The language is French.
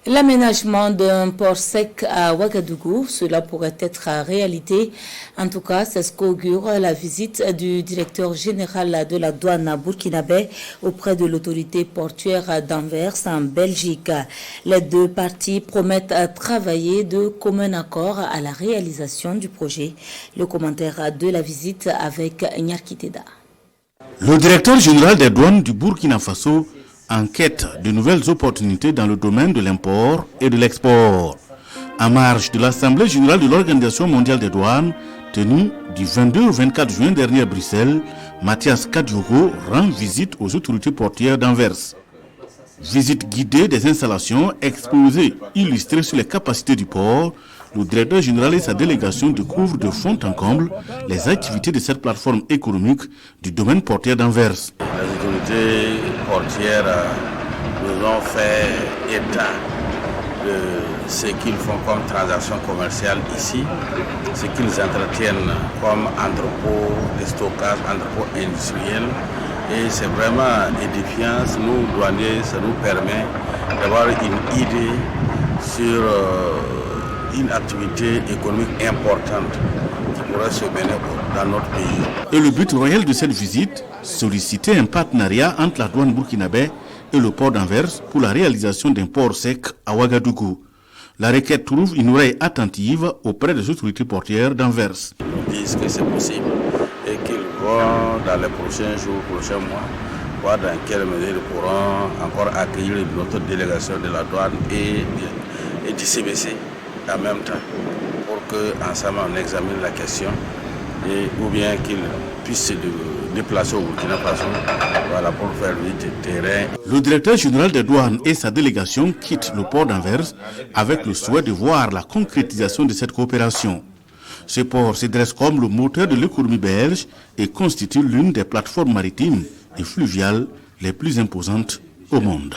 L'aménagement d'un port sec à Ouagadougou, cela pourrait être réalité. En tout cas, c'est ce qu'augure la visite du directeur général de la douane burkinabé auprès de l'autorité portuaire d'Anvers en Belgique. Les deux parties promettent à travailler de commun accord à la réalisation du projet. Le commentaire de la visite avec Nyarkiteda. Le directeur général des douanes du Burkina Faso en quête de nouvelles opportunités dans le domaine de l'import et de l'export. En marge de l'Assemblée générale de l'Organisation mondiale des douanes, tenue du 22 au 24 juin dernier à Bruxelles, Mathias Kadiogo rend visite aux autorités portières d'Anvers. Visite guidée des installations, exposées, illustrées sur les capacités du port. Le directeur général et sa délégation découvrent de fond en comble les activités de cette plateforme économique du domaine portuaire d'Anvers. Les autorités portières nous ont fait état de ce qu'ils font comme transactions commerciales ici, ce qu'ils entretiennent comme entrepôt de stockage, entrepôt industriel. Et c'est vraiment édifiant. Nous, douaniers, ça nous permet d'avoir une idée sur une activité économique importante qui pourrait se mener dans notre pays. Et le but réel de cette visite, solliciter un partenariat entre la douane burkinabé et le port d'Anvers pour la réalisation d'un port sec à Ouagadougou. La requête trouve une oreille attentive auprès des autorités portières d'Anvers. Ils disent que c'est possible et qu'ils vont dans les prochains jours, prochains mois, voir dans quelle mesure ils pourront encore accueillir notre délégation de la douane et du CBC en même temps, pour qu'ensemble on examine la question ou bien qu'ils puissent se déplacer au Burkina Faso pour faire du terrain. Le directeur général des douanes et sa délégation quittent le port d'Anvers avec le souhait de voir la concrétisation de cette coopération. Ce port se dresse comme le moteur de l'économie belge et constitue l'une des plateformes maritimes et fluviales les plus imposantes au monde.